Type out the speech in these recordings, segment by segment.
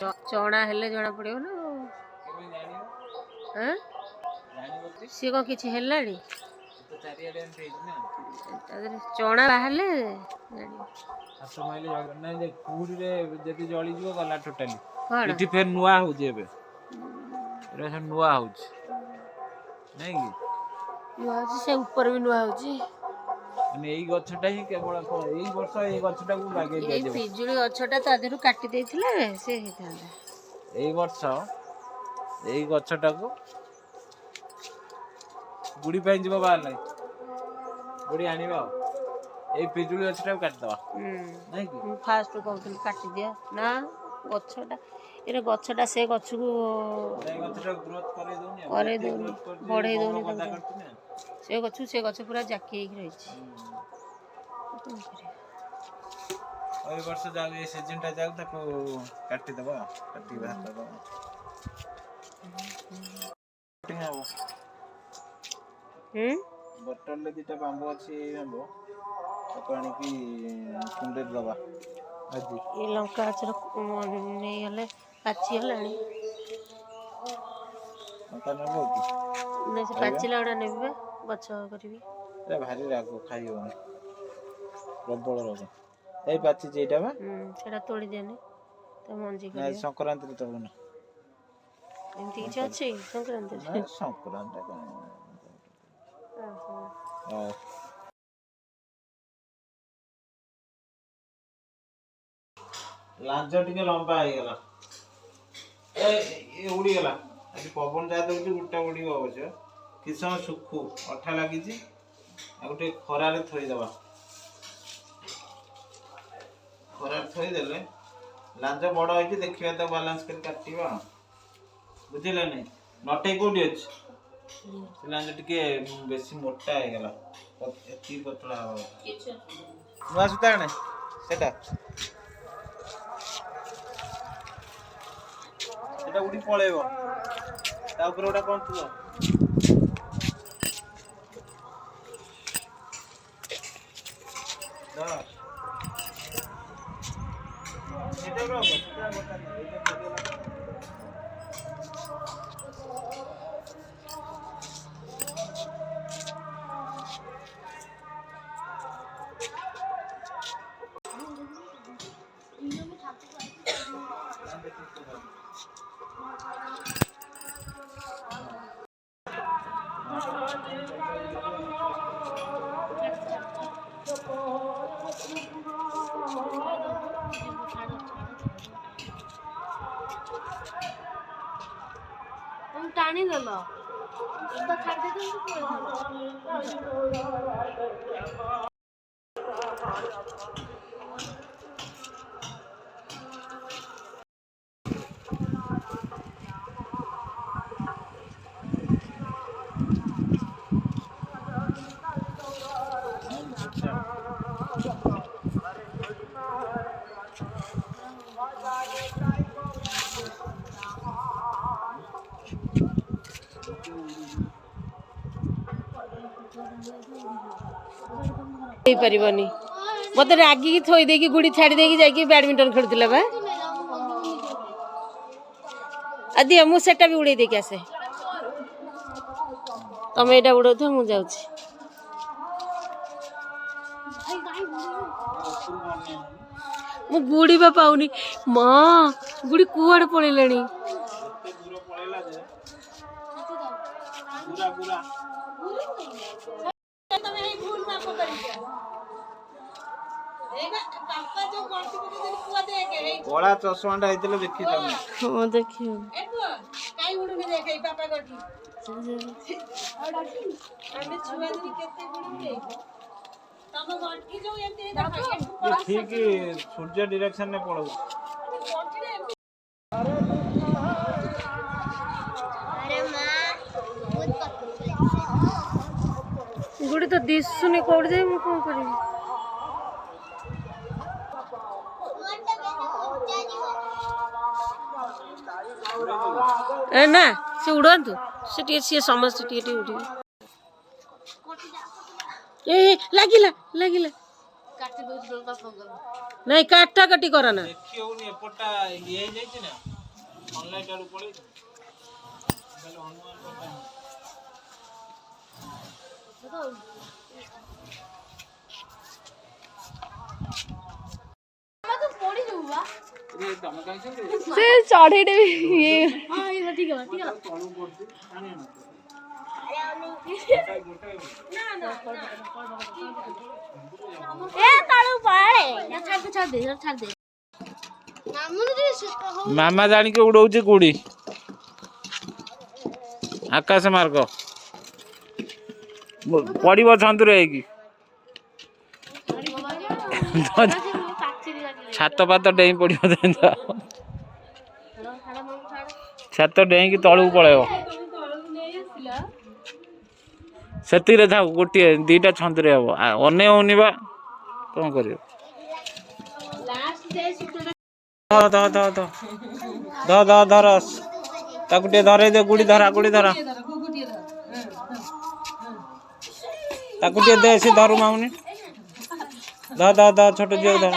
चौड़ा हेले जना पड़ियो ना हां सी को किछि हेलाड़ी तो चारियाडे एमती हेछि ना चौड़ा बाहले जानी हाथ माइले ना जे पूरी रे जति जळी जीव गला टोटली कोन इठी फेर नुआ होजे एबे एरा सब नुआ होछि नै कि नुआ होछि से ऊपर भी नुआ होछि माने एई गछटा ही केवल एई वर्ष एई गछटा को लागे दिया जे पिजुली गछटा ता देरु काटी देथिले से हेतांदा एई वर्ष एई गछटा को गुडी पाइ जीव बाहर नै गुडी आनिबा एई पिजुली गछटा को काट दवा नै कि फास्ट कहतल काटी दिया ना गछटा एरे गछटा से गछ को गछटा ग्रोथ करे दोनी बढ़े दोनी से गछ पूरा जाकी ही रही छी ओइ वर्ष जाउ ए सीजन टा जाउ ताको काटी दबा काटी बात दबा कटिंग आबो बोतल ले दिटा बांबो अछि बांबो ताको आनी की कुंडे दबा आजी ए लंका अचर ने हले पाची हलानी लंका नेबो की ने से पाचिला ओडा नेबे गछ करबी ए भारी रागो खाई हो प्रबल राग ए पाची जेटा बा सेटा तोड़ी देने त मंजी ना संक्रांति रे तोड़ना एमती किछ अछि संक्रांति ना संक्रांति का लांजा टिके लंबा आइ गेला ए उड़ी गेला आज पवन जा दउची गुटा उड़ी अवश्य किसन सुखु अठा लागि छी आ गुटे खरा रे थई दबा खरा थई देले लांजा बड़ होई छी देखिया त बैलेंस कर काटिबा बुझिला नै नटे कोडी अछि लांजा टिके बेसी मोटा आइ गेला एती पतला हो नुआ सुता ने सेटा सेटा उडी पळेबो ता ऊपर ओडा कोन थुओ ना सेटा रो बता बता तुम टाणी देलो तो खाते तुम परिबनी मत रागी की थोई देकी गुड़ी छाड़ी देकी जाकी बैडमिंटन खेलुतिला बा आदि मु सेटा भी उड़े देकी आसे तमे एटा उड़ो था मु जाउछी मु गुड़ी बा पाउनी मां गुड़ी कुआडे पळेलाणी दूर पळेला जे पूरा पूरा तमे हे भूल माफ करी एगा पापा जो गलती करे देली कुआ देके ओळा चश्माटा आइतले देखि तमे हां देखि ए बुआ काई उडुनी देखे पापा गठी आमे छुआ दिनी केते गुडी तम गठी जो एते देखा ठीक सूर्य डायरेक्शन ने पळो अरे मां बहुत पकड़ गुडी तो दिसुनी कोड जाय मु कोन करी ए ना से उड़ंतु से समस्त उड़ी ए लागिला लागिला काटी दो ନାଇଁ କାଟା କାଟି କର ନା। ଦେଖି ହଉନି ଏପଟଟା ଇଏ ହେଇଯାଇଛି ନା ଅନଲାଇନ୍ ଆଡୁ ପଳେଇଛି ତାହେଲେ ହନୁମାନ ପଟା ତମେ କାହିଁ ସେ ଚଢେଇଟେ ବି ଇଏ ମାମା ଜାଣିକି ଉଡଉଛି ଗୁଡି ଆକାଶ ମାର୍ଗ ପଡିବ ଛନ୍ଦୁରେ ହେଇକି ଛାତ ପାତ ଡେଇଁ ପଡିବ ଛାତ ଡେଇଁକି ତଳକୁ ପଳେଇବ ସେତିକିରେ ଥାଉ ଗୋଟିଏ ଦିଟା ଛନ୍ଦୁରେ ହବ ଅନେଇ ହଉନି ବା କଣ କରିବ ଧର ତାକୁ ଟିକେ ଧରେଇ ଦେ ଗୁଡି ଧରା ତାକୁ ଟିକେ ଦେ ସେ ଧରୁ ମାଉନି ଛୋଟ ଝିଅ ଧର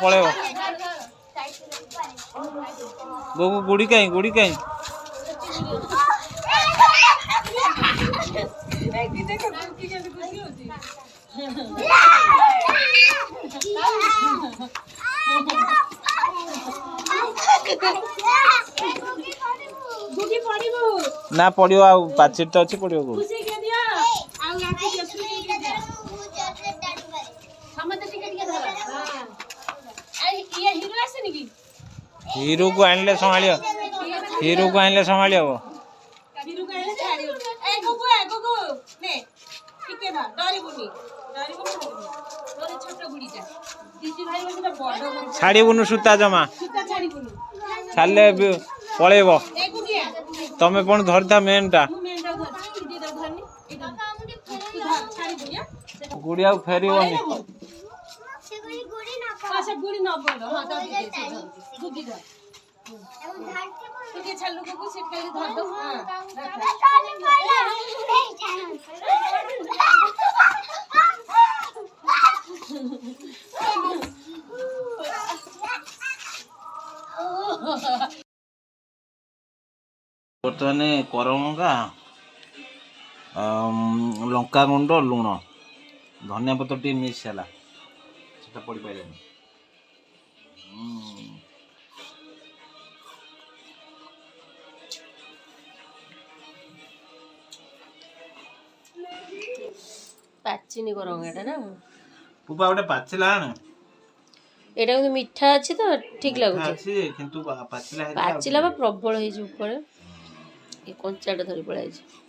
ପଳେଇବ ଗୁଡି କାଇଁ ନା ପଡିବ ଆଉ ପାଚିର ତ ଅଛି ପଡିବ କୋଉ ହିରୋ କୁ ଆଣିଲେ ସମ୍ଭାଳି ହବ ଛାଡ଼ିବୁନୁ ସୂତା ଜମା ଛାଡ଼ିଲେ ପଳେଇବ ତମେ ପୁଣି ଧରିଥା ମେନ୍ ଟା ଗୁଡି ଆଉ ଫେରିବନି ବର୍ତ୍ତମାନ କରମଙ୍ଗା ଲଙ୍କା ଗୁଣ୍ଡ ଲୁଣ ଧନିଆ ପତ୍ର ଟିକେ ମିକ୍ସ ହେଲା ସେଟା ପଡ଼ିପାରିବନି ପାଚିନି କରଙ୍ଗା ଟା ନା ପୁପା ଗୋଟେ ପାଚିଲା ଆଣେ ଏଇଟା କିନ୍ତୁ ମିଠା ଅଛି ତ ଠିକ ଲାଗୁଛି କିନ୍ତୁ ପାଚିଲା ବା ପ୍ରବଳ ହେଇଛି ଉପରେ ଏ କଞ୍ଚାଟା ଧରି ପଳାଇଛି